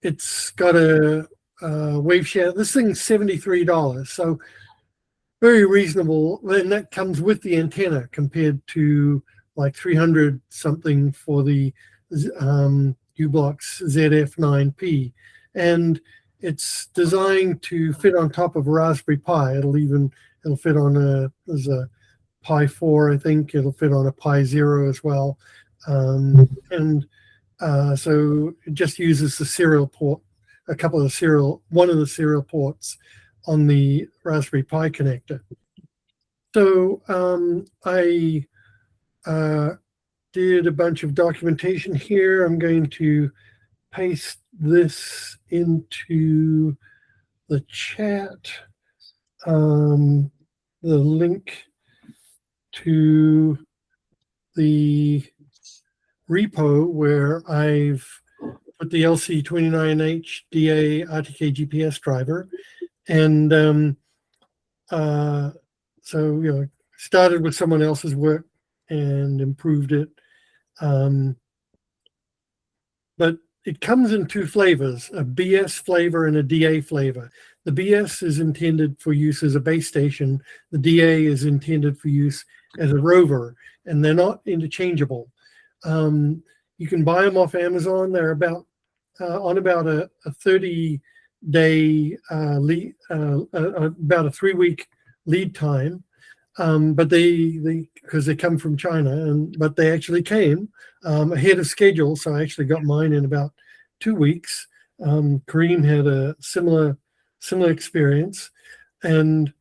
It's got a Waveshare. This thing's $73, so very reasonable. And that comes with the antenna compared to like 300 something for the Ublox ZED-F9P. And it's designed to fit on top of a Raspberry Pi. It'll fit on there's a Pi 4, I think. It'll fit on a Pi 0 as well. So it just uses the serial port, one of the serial ports on the Raspberry Pi connector. So I did a bunch of documentation here. I'm going to paste this into the chat, the link to the repo where I've put the LC29H RTK-GPS driver. And so, started with someone else's work and improved it. But it comes in two flavors, a BS flavor and a DA flavor. The BS is intended for use as a base station. The DA is intended for use as a rover, and they're not interchangeable. You can buy them off Amazon. They're about on about a 30-day lead, about a 3-week lead time. But because they come from China, but they actually came ahead of schedule. So I actually got mine in about 2 weeks. Kareem had a similar experience, and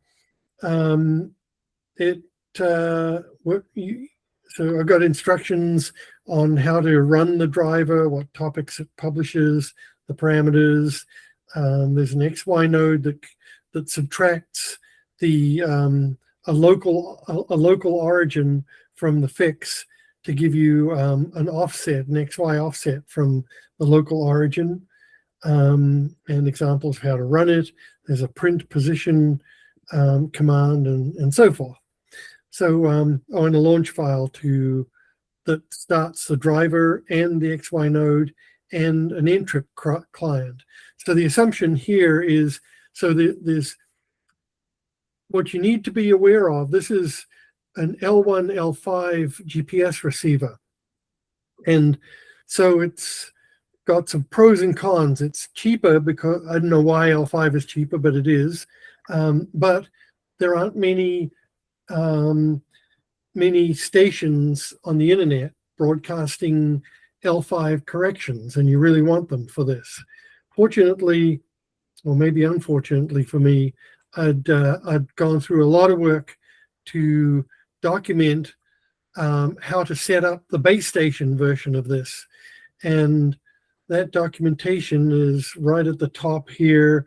so I got instructions on how to run the driver, what topics it publishes, the parameters. There's an XY node that subtracts the a local origin from the fix to give you an offset, an XY offset from the local origin, and examples of how to run it. There's a print position command and so forth. So on a launch file that starts the driver and the XY node and an Ntrip client. So the assumption here is, there's what you need to be aware of. This is an L1, L5 GPS receiver. And so it's got some pros and cons. It's cheaper because, I don't know why L5 is cheaper, but it is. But there aren't many stations on the internet broadcasting L5 corrections, and you really want them for this. Fortunately, or maybe unfortunately for me, I'd gone through a lot of work to document how to set up the base station version of this. And that documentation is right at the top here.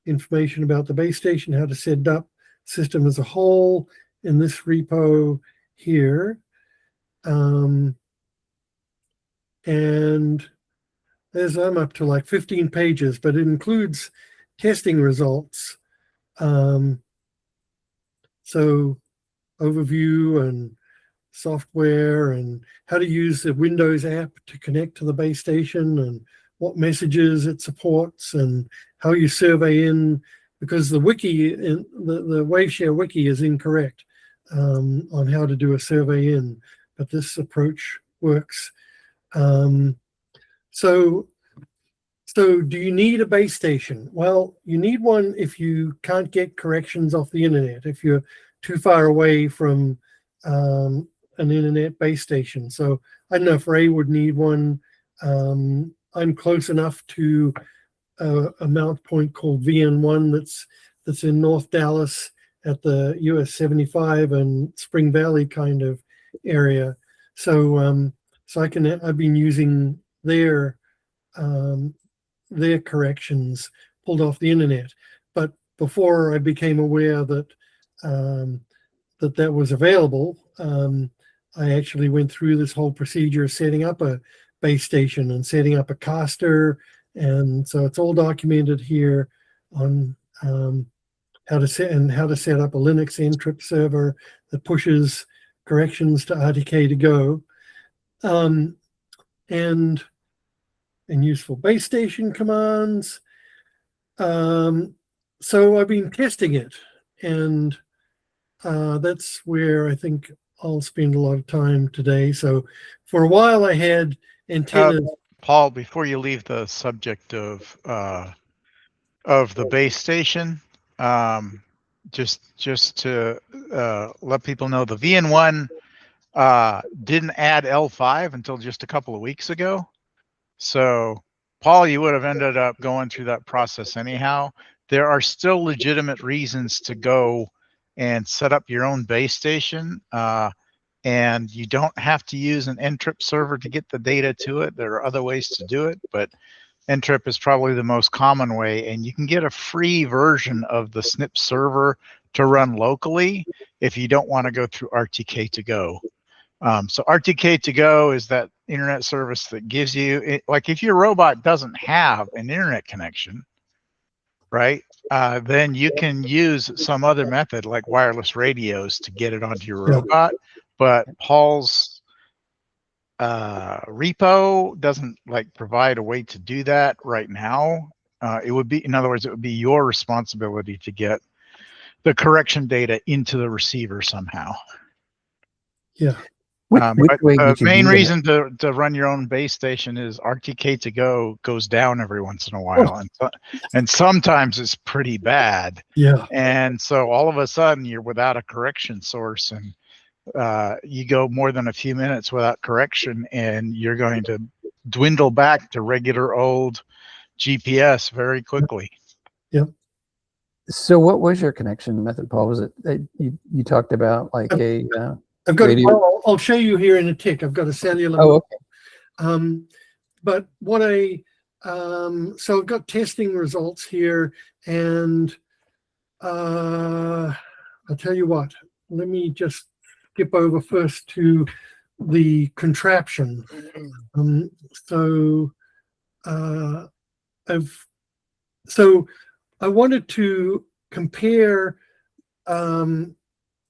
Information about the base station, how to set it up, system as a whole in this repo here. And I'm up to like 15 pages, but it includes testing results. So overview and software and how to use the Windows app to connect to the base station and what messages it supports and how you survey in, because the wiki, the Waveshare wiki is incorrect on how to do a survey in, but this approach works. So do you need a base station? Well, you need one if you can't get corrections off the internet, if you're too far away from an internet base station. So I don't know if Ray would need one. I'm close enough to a mount point called VN1 that's in North Dallas at the US 75 and Spring Valley kind of area. So I've been using their corrections pulled off the internet. But before I became aware that that was available, I actually went through this whole procedure, setting up a base station and setting up a caster. And so it's all documented here on how to set up a Linux Ntrip server that pushes corrections to RTK to go. And and useful base station commands. So I've been testing it, and that's where I think I'll spend a lot of time today. So for a while I had antennas. Paul, before you leave the subject of the base station, just to let people know, the VN1 didn't add L5 until just a couple of weeks ago. So Paul, you would have ended up going through that process anyhow. There are still legitimate reasons to go and set up your own base station. And you don't have to use an NTRIP server to get the data to it. There are other ways to do it, but NTRIP is probably the most common way, and you can get a free version of the SNP server to run locally if you don't want to go through RTK2Go. So RTK2Go is that internet service that gives you, like if your robot doesn't have an internet connection, right, then you can use some other method like wireless radios to get it onto your robot. But Paul's repo doesn't like provide a way to do that right now. It would be, in other words, it would be your responsibility to get the correction data into the receiver somehow. Yeah. The main reason to run your own base station is RTK2Go goes down every once in a while, and sometimes it's pretty bad. Yeah. And so all of a sudden you're without a correction source, and you go more than a few minutes without correction, and you're going to dwindle back to regular old GPS very quickly. Yep. So what was your connection method, Paul? Was it you talked about like I've got. I'll show you here in a tick. I've got a cellular. Oh, okay. But what so I've got testing results here, and I'll tell you what. Let me just skip over first to the contraption. So I wanted to compare.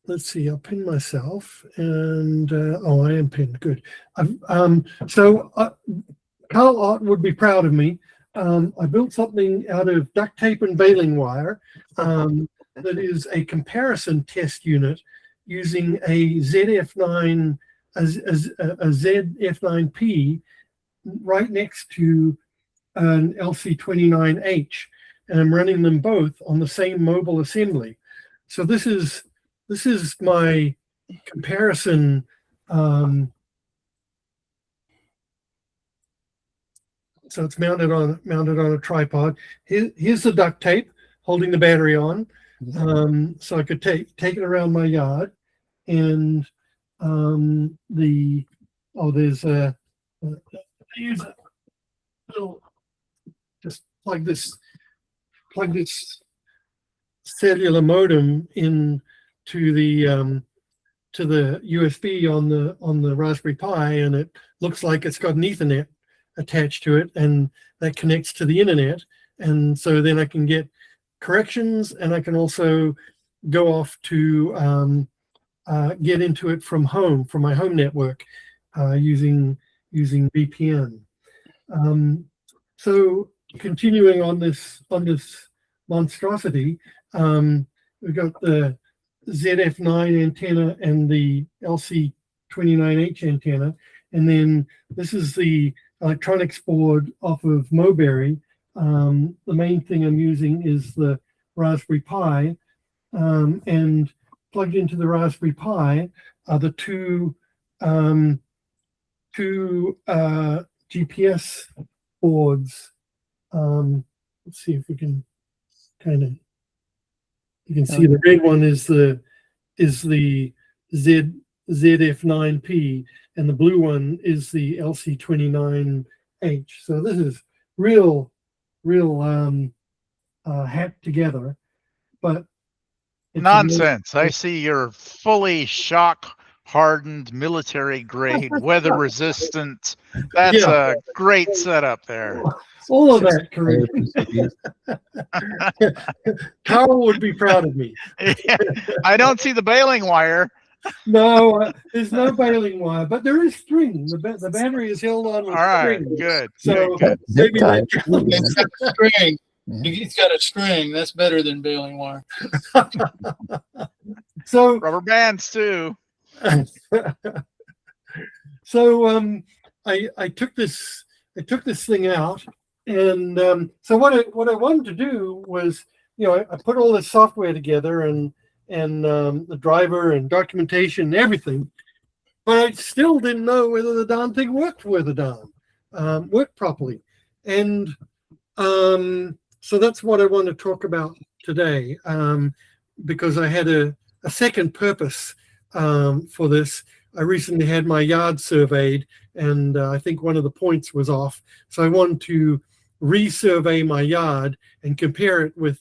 Let's see, I'll pin myself, and I am pinned. Good. So Carl Ott would be proud of me. I built something out of duct tape and baling wire that is a comparison test unit using a ZF9, a ZED-F9P right next to an LC29H, and I'm running them both on the same mobile assembly. So this is my comparison. So it's mounted on a tripod. Here's the duct tape holding the battery on, so I could take it around my yard. And there's a little, just plug this cellular modem in to the USB on the Raspberry Pi, and it looks like it's got an Ethernet attached to it, and that connects to the internet. And so then I can get corrections, and I can also go off to get into it from my home network, using VPN. So continuing on this monstrosity, we've got the ZF9 antenna and the LC29H antenna, and then this is the electronics board off of Moberry. The main thing I'm using is the Raspberry Pi, and plugged into the Raspberry Pi are the two GPS boards. Let's see if we can you can see the red one is the ZED-F9P, and the blue one is the LC29H. So this is real hacked together, but nonsense. I see you're fully shock hardened, military grade, weather resistant. That's a great setup there. All of that, Kareem. Carl would be proud of me. I don't see the baling wire. No, there's no baling wire, but there is string. The battery is held on All with right, string. good. So good. Zip maybe tie. that It's got a string. Yeah. It's got a string. That's better than baling wire. so Rubber bands too. so I took this thing out, and so what I wanted to do was, I put all this software together and the driver and documentation and everything, but I still didn't know whether the darn thing worked worked properly, and so that's what I want to talk about today, because I had a second purpose for this. I recently had my yard surveyed, and I think one of the points was off. So I wanted to resurvey my yard and compare it with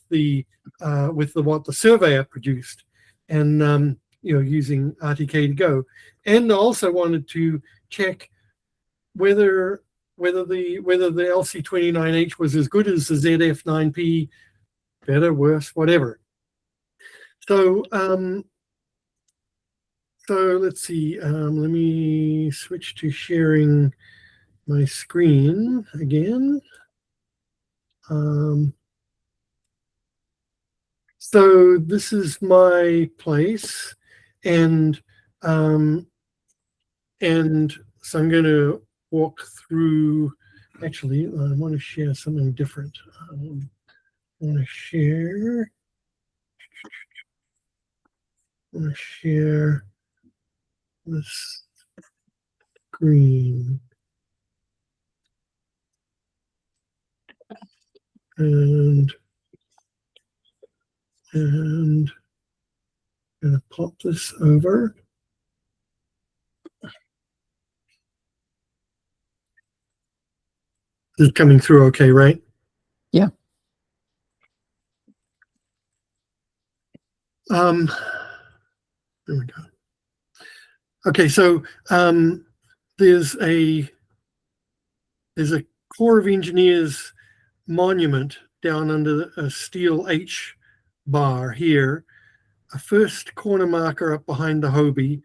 what the surveyor produced, and using RTK to go. And I also wanted to check whether the LC29H was as good as the ZED-F9P, better, worse, whatever. So let's see. Let me switch to sharing my screen again. So this is my place, and so I'm going to walk through. Actually, I want to share something different. I want to share. This screen, and I'm going to pop this over. This is coming through okay, right? Yeah. There we go. Okay, so there's a Corps of Engineers monument down under a steel H bar here, a first corner marker up behind the Hobie,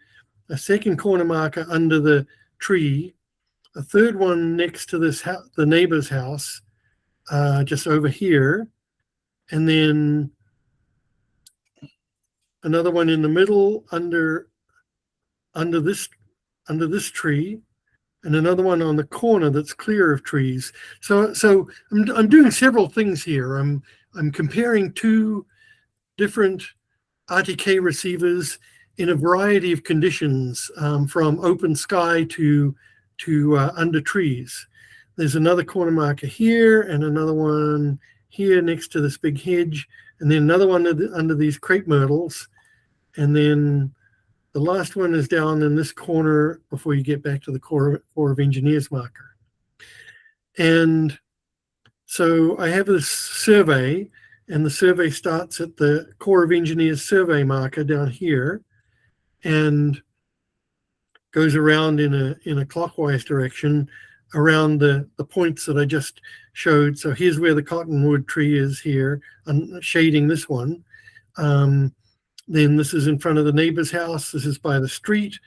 a second corner marker under the tree, a third one next to the neighbor's house, just over here, and then another one in the middle under this tree, and another one on the corner that's clear of trees. So I'm doing several things here. I'm comparing two different RTK receivers in a variety of conditions, from open sky to under trees. There's another corner marker here, and another one here next to this big hedge, and then another one under these crepe myrtles, and then the last one is down in this corner before you get back to the Corps of Engineers marker. And so I have this survey, and the survey starts at the Corps of Engineers survey marker down here and goes around in a clockwise direction around the points that I just showed. So here's where the cottonwood tree is here. I'm shading this one. Then this is in front of the neighbor's house. This is by the street,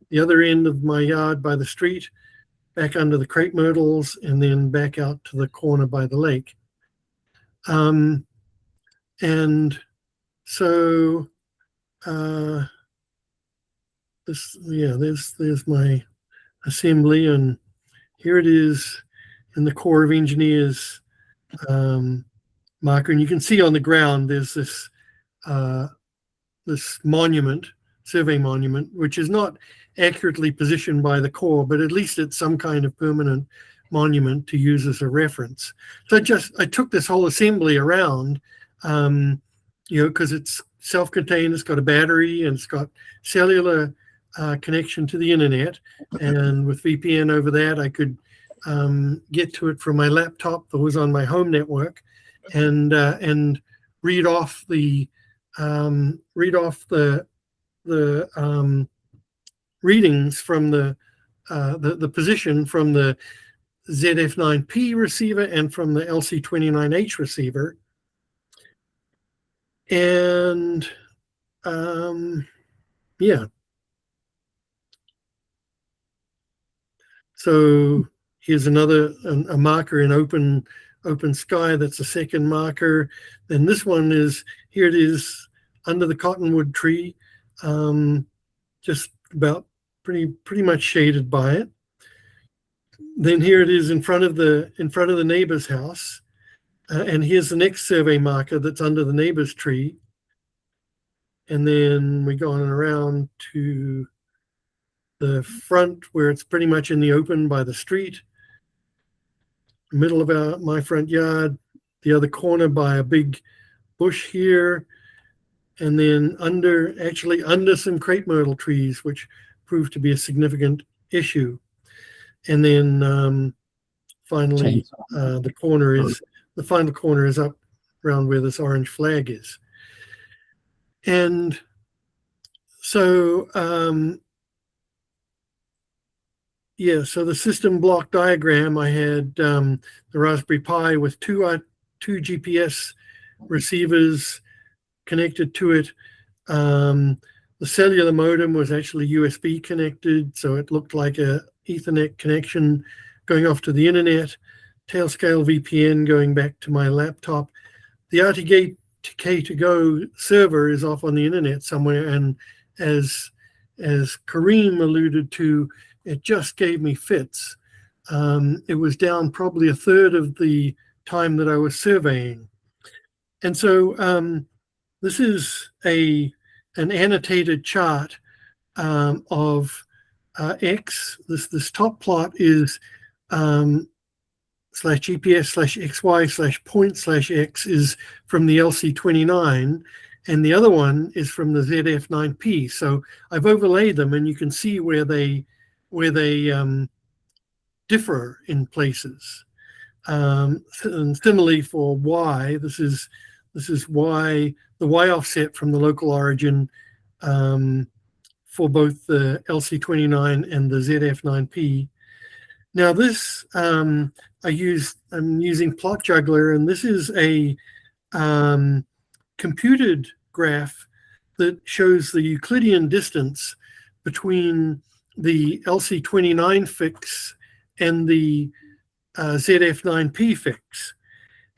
the other end of my yard by the street, back under the crepe myrtles, and then back out to the corner by the lake. And so there's my assembly, and here it is in the Corps of Engineers marker. And you can see on the ground there's this monument, survey monument, which is not accurately positioned by the Corps, but at least it's some kind of permanent monument to use as a reference. So I took this whole assembly around, because it's self-contained, it's got a battery, and it's got cellular connection to the internet. And with VPN over that, I could get to it from my laptop that was on my home network, and read off the readings from the position from the ZED-F9P receiver and from the LC29H receiver. And yeah, So here's another a marker in open sky. That's the second marker. Then this one is, here it is under the cottonwood tree, just about pretty much shaded by it. Then here it is in front of the neighbor's house, and here's the next survey marker that's under the neighbor's tree. And then we go on around to the front where it's pretty much in the open by the street, middle of my front yard, the other corner by a big bush here, and then under some crepe myrtle trees, which proved to be a significant issue. And then finally, the final corner is up around where this orange flag is. And so, so the system block diagram, I had the Raspberry Pi with two GPS receivers connected to it. The cellular modem was actually USB connected, so it looked like a Ethernet connection going off to the internet. Tailscale VPN going back to my laptop. The RTK-Go server is off on the internet somewhere, and as Kareem alluded to, it just gave me fits. It was down probably a third of the time that I was surveying. And so this is an annotated chart of X. This top plot is /GPS/XY/point/X is from the LC29, and the other one is from the ZED-F9P. So I've overlaid them, and you can see where they differ in places. And similarly for Y, this is Y, the Y offset from the local origin for both the LC29 and the ZED-F9P. Now this, I'm using Plot Juggler, and this is a computed graph that shows the Euclidean distance between the LC29 fix and the ZED-F9P fix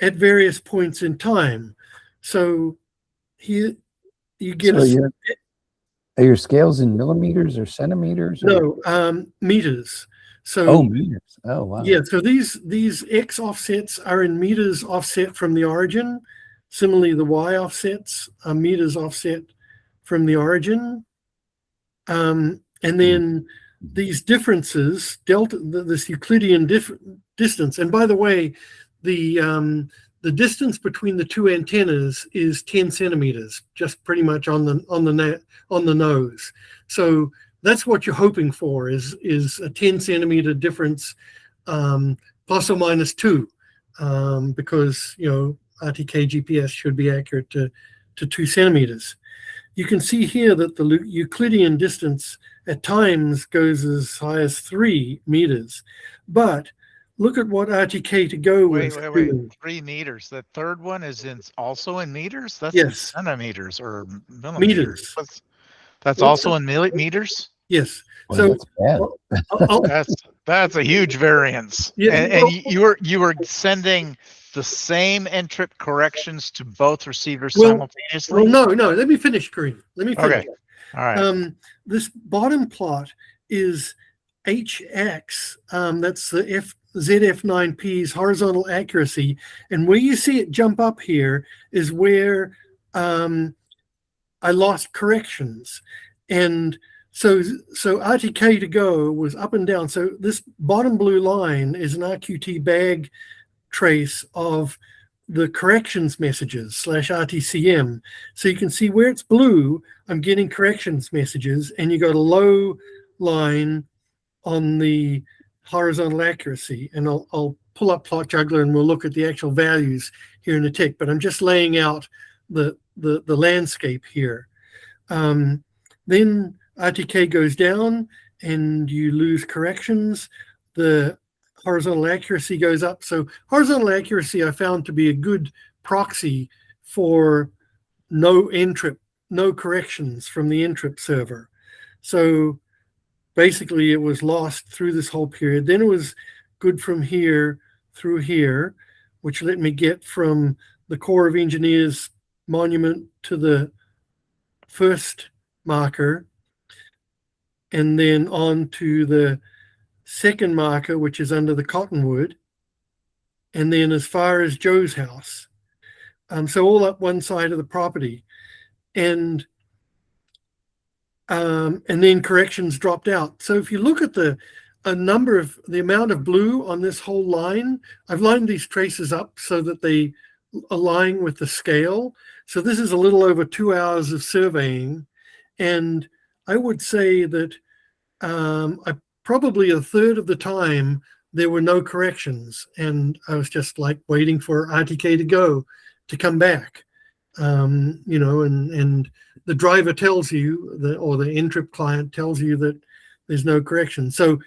at various points in time. So here you get are your scales in millimeters or centimeters? No, meters. So meters. Oh wow. Yeah, so these X offsets are in meters offset from the origin. Similarly, the Y offsets are meters offset from the origin. And then these differences, delta, this Euclidean distance. And by the way, the distance between the two antennas is 10 centimeters, just pretty much on the nose. So that's what you're hoping for is a 10 centimeter difference, plus or minus 2, because RTK-GPS should be accurate to 2 centimeters. You can see here that the Euclidean distance at times goes as high as 3 meters. But look at what RTK-Go was doing. 3 meters. The third one is also in meters? That's yes. In centimeters or millimeters. Meters. That's also in meters? Yes. Well, so that's a huge variance. Yeah, and you were sending the same entropy corrections to both receivers simultaneously? Well, no. Let me finish, Kareem. Let me finish. Okay. All right. This bottom plot is HX. That's the ZED-F9P's horizontal accuracy, and where you see it jump up here is where I lost corrections, and so RTK-Go was up and down. So this bottom blue line is an RQT bag trace of the corrections messages /RTCM. So you can see where it's blue, I'm getting corrections messages, and you got a low line on the horizontal accuracy. And I'll pull up Plot Juggler and we'll look at the actual values here in a tick, but I'm just laying out the landscape here. Then RTK goes down and you lose corrections. The horizontal accuracy goes up. So horizontal accuracy I found to be a good proxy for no corrections from the interrupt server. So basically it was lost through this whole period. Then it was good from here through here, which let me get from the Corps of Engineers monument to the first marker, and then on to the second marker, which is under the cottonwood, and then as far as Joe's house. So all up one side of the property. And then corrections dropped out. So if you look at the amount of blue on this whole line, I've lined these traces up so that they align with the scale. So this is a little over 2 hours of surveying. And I would say that probably a third of the time there were no corrections. And I was just like waiting for RTK to go, to come back. You know, and the driver tells you, or the Ntrip client tells you that there's no correction. So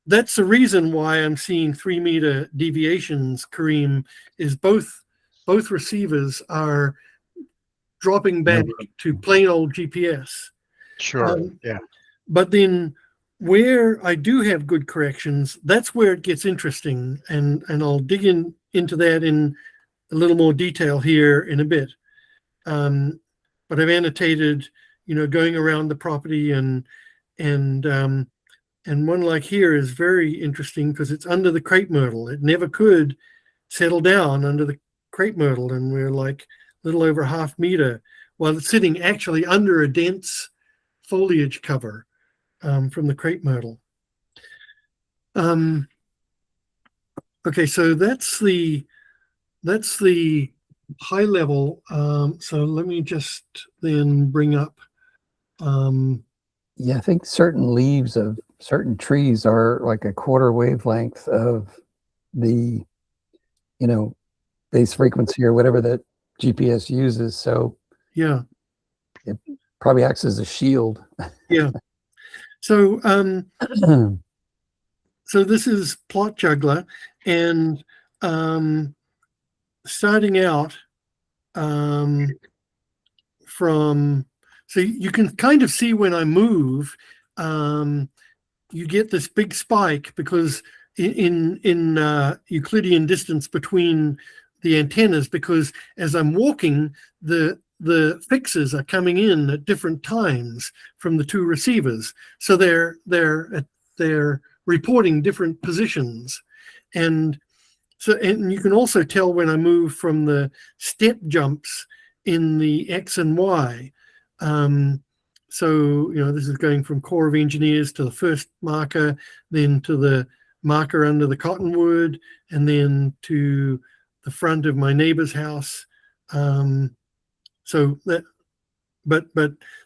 that's the reason why I'm seeing 3 meter deviations, Kareem, is both receivers are dropping back to plain old GPS. Sure. Yeah. But then where I do have good corrections, that's where it gets interesting. And I'll dig into that in a little more detail here in a bit. But I've annotated, you know, going around the property, and one like here is very interesting because it's under the crepe myrtle. It never could settle down under the crepe myrtle, and we're like a little over ½ meter while it's sitting actually under a dense foliage cover from the crepe myrtle. Okay, so that's the high level. So let me just then bring up. Yeah, I think certain leaves of certain trees are like a quarter wavelength of the, you know, base frequency or whatever that GPS uses. So yeah, it probably acts as a shield. Yeah. So so this is plot juggler, and starting out from, so you can kind of see when I move, you get this big spike because in Euclidean distance between the antennas, because as I'm walking, the fixes are coming in at different times from the two receivers. So they're reporting different positions. And so, and you can also tell when I move from the step jumps in the X and Y. So, you know, this is going from Corps of Engineers to the first marker, then to the marker under the cottonwood, and then to the front of my neighbor's house. So that, but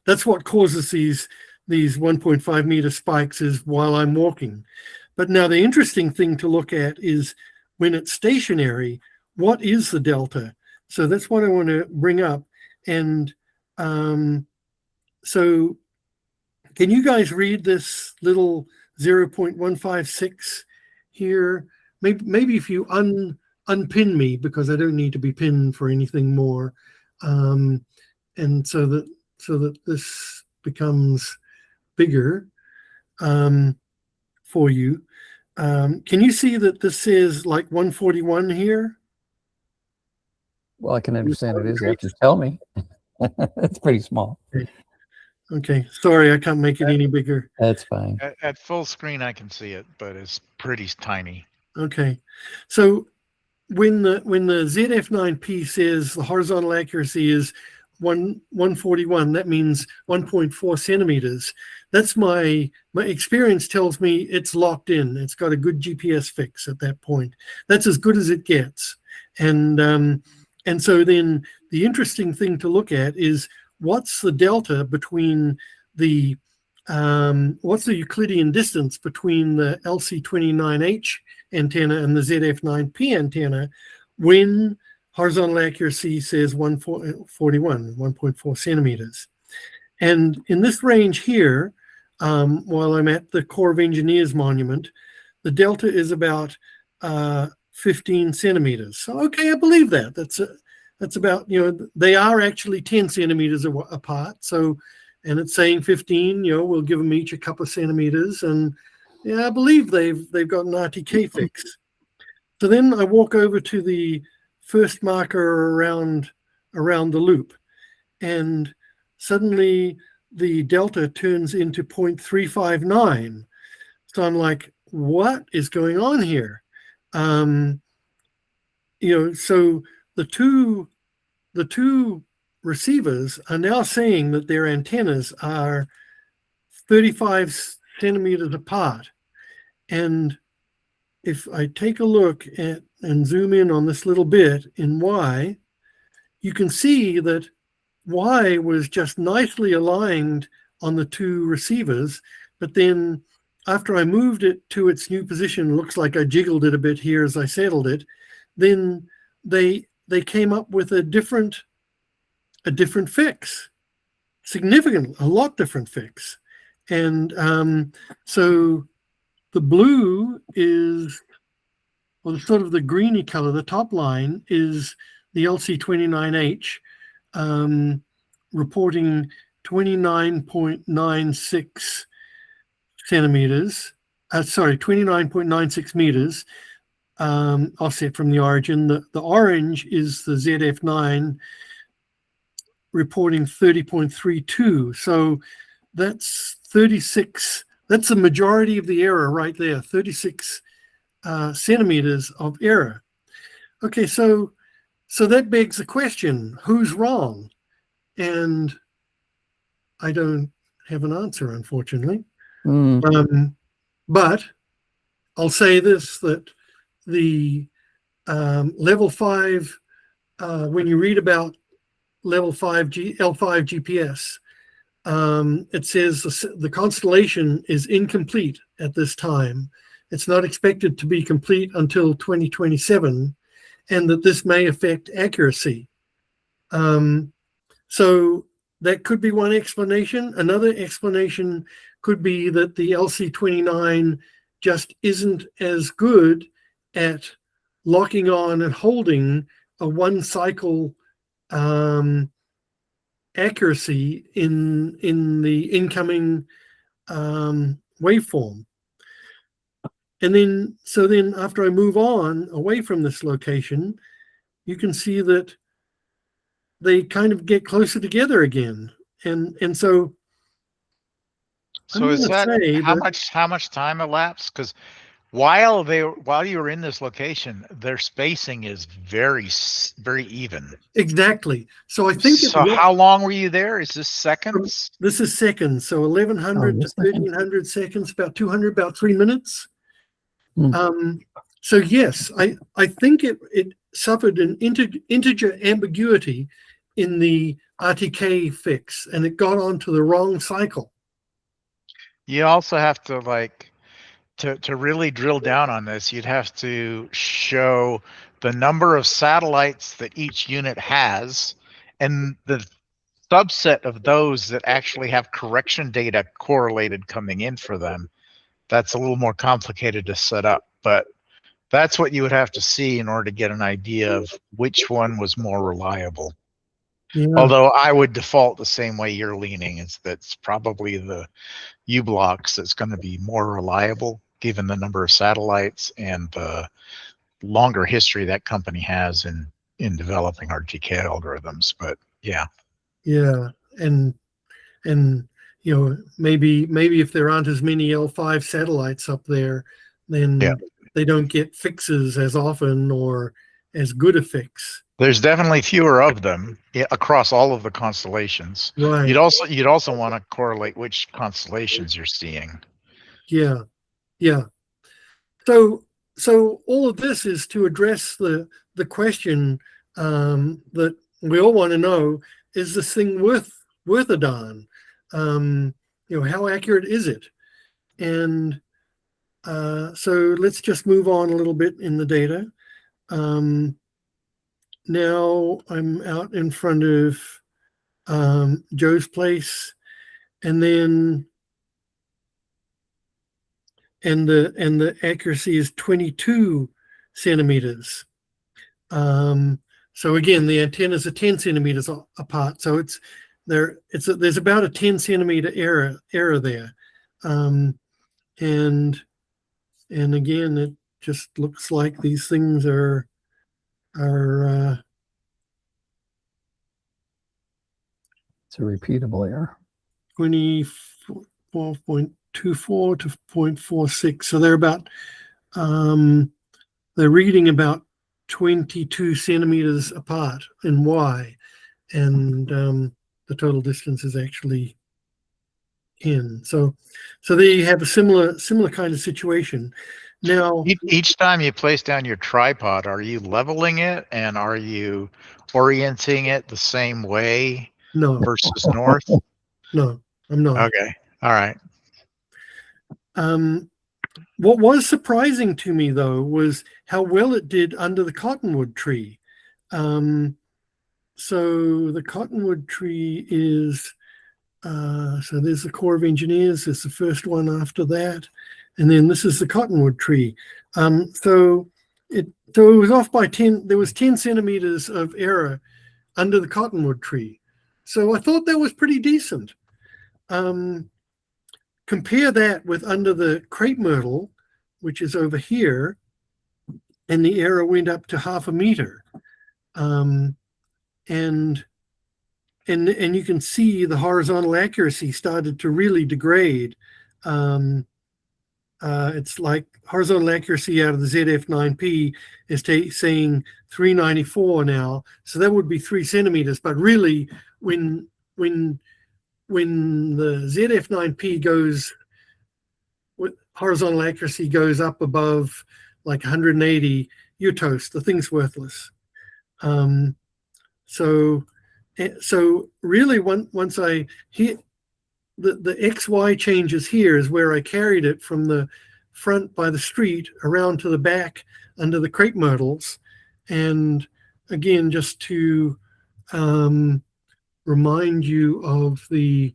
that's what causes these 1.5 meter spikes, is while I'm walking. But now the interesting thing to look at is when it's stationary, what is the delta? So that's what I want to bring up. And so can you guys read this little 0.156 here? Maybe if you unpin me, because I don't need to be pinned for anything more. And so that this becomes bigger for you. Can you see that this says like 141 here? Well, I can understand it is. You have to tell me. It's pretty small. Okay, sorry, I can't make it any bigger. That's fine. At full screen, I can see it, but it's pretty tiny. Okay, so when the ZED-F9P says the horizontal accuracy is 141, that means 1.4 centimeters. That's my experience tells me it's locked in. It's got a good GPS fix at that point. That's as good as it gets. And so then the interesting thing to look at is what's the delta between the what's the Euclidean distance between the LC29H antenna and the ZED-F9P antenna when horizontal accuracy says 141, 1.4 centimeters. And in this range here, while I'm at the Corps of Engineers monument, the delta is about 15 centimeters. So, okay, I believe that. That's about, you know, they are actually 10 centimeters apart. So and it's saying 15, we'll give them each a couple of centimeters. And yeah, I believe they've got an RTK fix. So then I walk over to the first marker around the loop, and suddenly the delta turns into 0.359. So I'm like, what is going on here? So the two receivers are now saying that their antennas are 35 centimeters apart. And if I take a look at and zoom in on this little bit in Y, you can see that Y was just nicely aligned on the two receivers, but then after I moved it to its new position, looks like I jiggled it a bit here as I settled it, then they came up with a different fix, a lot different fix. And so the blue is, well, sort of the greeny color, the top line is the LC29H reporting 29.96 centimeters, 29.96 meters offset from the origin. The orange is the ZED-F9 reporting 30.32. So that's 36. That's the majority of the error right there, 36 centimeters of error. Okay, so that begs the question, who's wrong? And I don't have an answer, unfortunately. But I'll say this, that the level 5, when you read about level 5 L5 GPS, it says the constellation is incomplete at this time. It's not expected to be complete until 2027, and that this may affect accuracy. So that could be one explanation. Another explanation could be that the LC29 just isn't as good at locking on and holding a one cycle accuracy in the incoming waveform. And then, so then after I move on away from this location, you can see that they kind of get closer together again. And so is that how much time elapsed? Because while you were in this location, their spacing is very, very even. Exactly. So I think. So how long were you there? Is this seconds? This is seconds. So 1100 to 1300 seconds, about 200, about 3 minutes. So yes, I think it suffered an integer ambiguity in the RTK fix, and it got onto the wrong cycle. You also have to to really drill down on this, you'd have to show the number of satellites that each unit has and the subset of those that actually have correction data correlated coming in for them. That's a little more complicated to set up, but that's what you would have to see in order to get an idea of which one was more reliable. Yeah. Although I would default the same way you're leaning, that's probably the Ublox that's going to be more reliable given the number of satellites and the longer history that company has in developing RTK algorithms. But yeah. Yeah. And maybe if there aren't as many L5 satellites up there, then they don't get fixes as often or as good a fix. There's definitely fewer of them across all of the constellations. Right. You'd also want to correlate which constellations you're seeing. Yeah. Yeah. So all of this is to address the question that we all want to know: is this thing worth a darn? How accurate is it? And so let's just move on a little bit in the data. Now I'm out in front of Joe's place, and then and the accuracy is 22 centimeters. So again, the antennas are 10 centimeters apart. So it's there's about a 10 centimeter error there. And again, it just looks like these things are It's a repeatable error. 24.24 to 0.46. So they're about they're reading about 22 centimeters apart in Y, and the total distance is actually 10. So there you have a similar kind of situation. Now, Each time you place down your tripod, are you leveling it and are you orienting it the same way no, versus north? no, I'm not. Okay. All right. What was surprising to me, though, was how well it did under the cottonwood tree. So the cottonwood tree is, so there's the Corps of Engineers, there's the first one after that, and then this is the cottonwood tree. So it was off by 10, there was 10 centimeters of error under the cottonwood tree. So I thought that was pretty decent. Compare that with under the crepe myrtle, which is over here, and the error went up to 0.5 meter. And you can see the horizontal accuracy started to really degrade. It's like horizontal accuracy out of the ZED-F9P is saying 394 now. So that would be 3 centimeters. But really, when the ZED-F9P goes, horizontal accuracy goes up above like 180, you're toast. The thing's worthless. So really, once I hit the XY changes here is where I carried it from the front by the street around to the back under the crepe myrtles. And again, just to remind you of the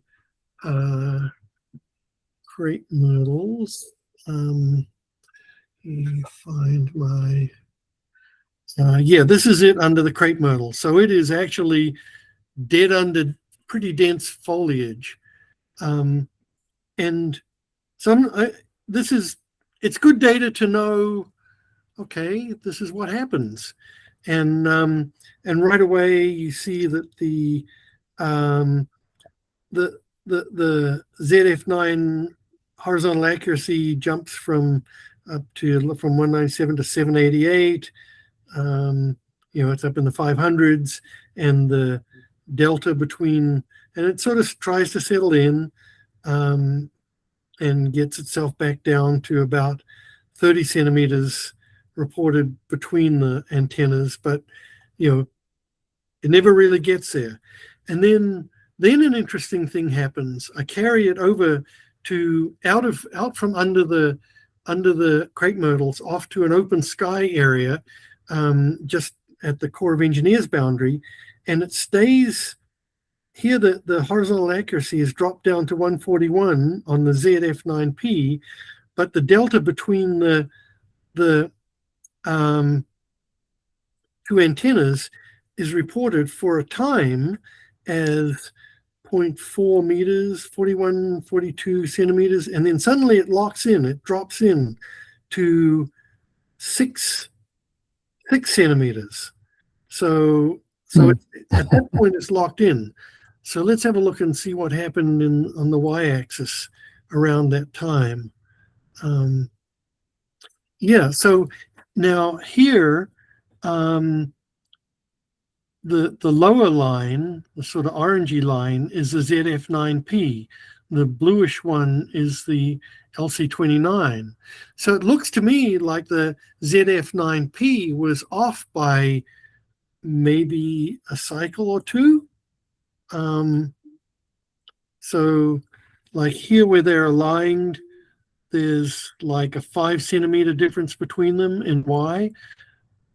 crepe myrtles. You find my, yeah, this is it under the crepe myrtle. So it is actually dead under pretty dense foliage. And it's good data to know, okay, this is what happens. And right away you see that the ZED-F9 horizontal accuracy jumps from 197 to 788. It's up in the 500s, and the delta between, and it sort of tries to settle in and gets itself back down to about 30 centimeters reported between the antennas, but it never really gets there. And then an interesting thing happens. I carry it over to out from under the crepe myrtles off to an open sky area, just at the Corps of Engineers boundary, and it stays here. The horizontal accuracy is dropped down to 141 on the ZED-F9P, but the delta between the two antennas is reported for a time as 0.4 meters, 41, 42 centimeters, and then suddenly it locks in, it drops in to 6 centimeters. So at that point it's locked in. So let's have a look and see what happened on the y-axis around that time. Yeah, so now here, the lower line, the sort of orangey line, is the ZED-F9P. The bluish one is the LC29. So it looks to me like the ZED-F9P was off by maybe a cycle or two. So like here where they're aligned, there's like a 5 centimeter difference between them in Y.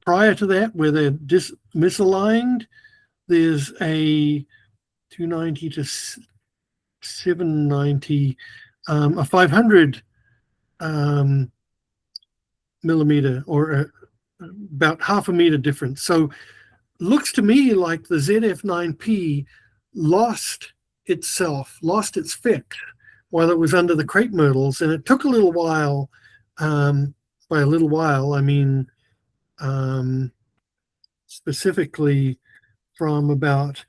Prior to that, where they're misaligned, there's a 290 to 790, a 500 millimeter, or about 0.5 meter difference. So looks to me like the ZED-F9P lost lost its fix while it was under the crepe myrtles, and it took a little while. By a little while, I mean specifically from about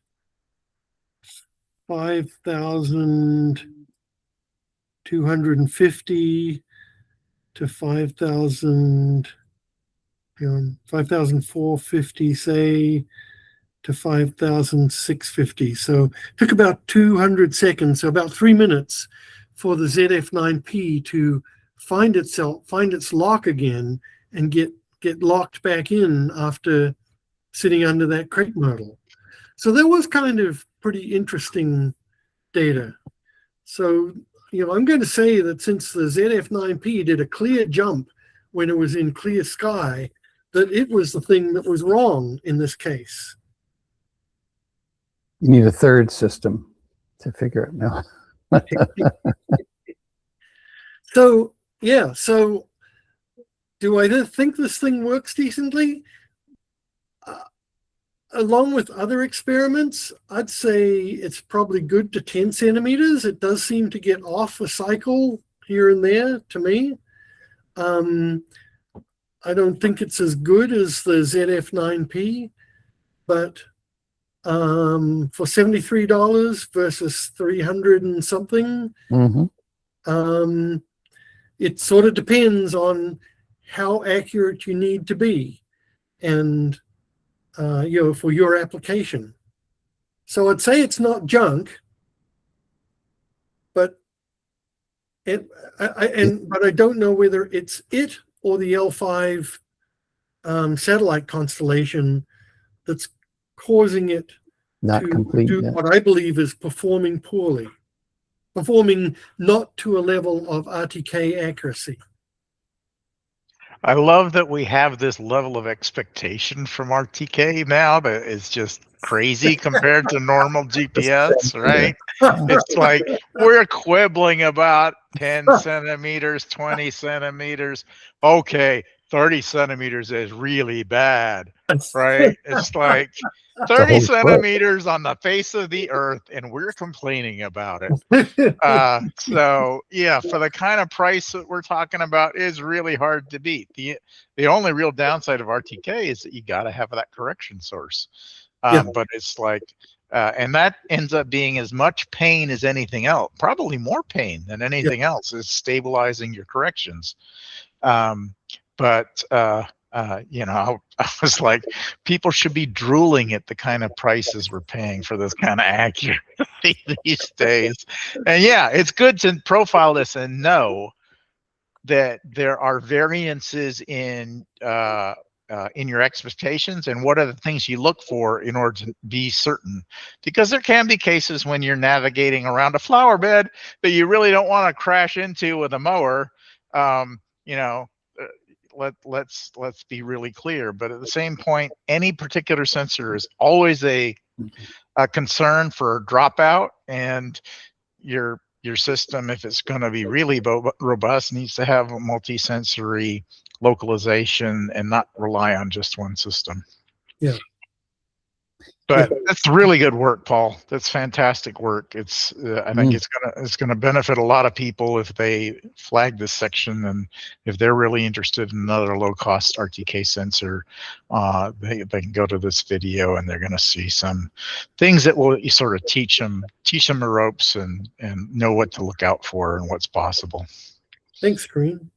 5,250 to 5,450, say, to 5,650. So it took about 200 seconds, so about 3 minutes, for the ZED-F9P to find its lock again and get locked back in after sitting under that crepe myrtle. So that was kind of pretty interesting data. So, I'm going to say that since the ZED-F9P did a clear jump when it was in clear sky, that it was the thing that was wrong in this case. You need a third system to figure it out. So, yeah. So do I think this thing works decently? Along with other experiments, I'd say it's probably good to 10 centimeters. It does seem to get off a cycle here and there to me. I don't think it's as good as the ZED-F9P, but for $73 versus 300 and something, it sort of depends on how accurate you need to be, and for your application. So I'd say it's not junk, but I don't know whether it's it or the L5 satellite constellation that's causing it Not complete do yet. what I believe is performing poorly, performing not to a level of RTK accuracy. I love that we have this level of expectation from RTK now that is just crazy compared to normal GPS, right? It's like we're quibbling about 10 centimeters, 20 centimeters. Okay, 30 centimeters is really bad, right? It's like 30 centimeters on the face of the earth, and we're complaining about it. So yeah, for the kind of price that we're talking about, is really hard to beat. The only real downside of RTK is that you got to have that correction source. But it's like, and that ends up being as much pain as anything else, probably more pain than anything else, is stabilizing your corrections. I was like, people should be drooling at the kind of prices we're paying for this kind of accuracy these days. And yeah, it's good to profile this and know that there are variances in your expectations, and what are the things you look for in order to be certain. Because there can be cases when you're navigating around a flower bed that you really don't want to crash into with a mower. Let's be really clear. But at the same point, any particular sensor is always a concern for dropout, and your system, if it's going to be really robust, needs to have a multi-sensory localization and not rely on just one system. Yeah. But that's really good work, Paul. That's fantastic work. It's I think it's gonna benefit a lot of people if they flag this section, and if they're really interested in another low-cost RTK sensor, they can go to this video, and they're gonna see some things that will sort of teach them the ropes and know what to look out for and what's possible. Thanks, Kareem.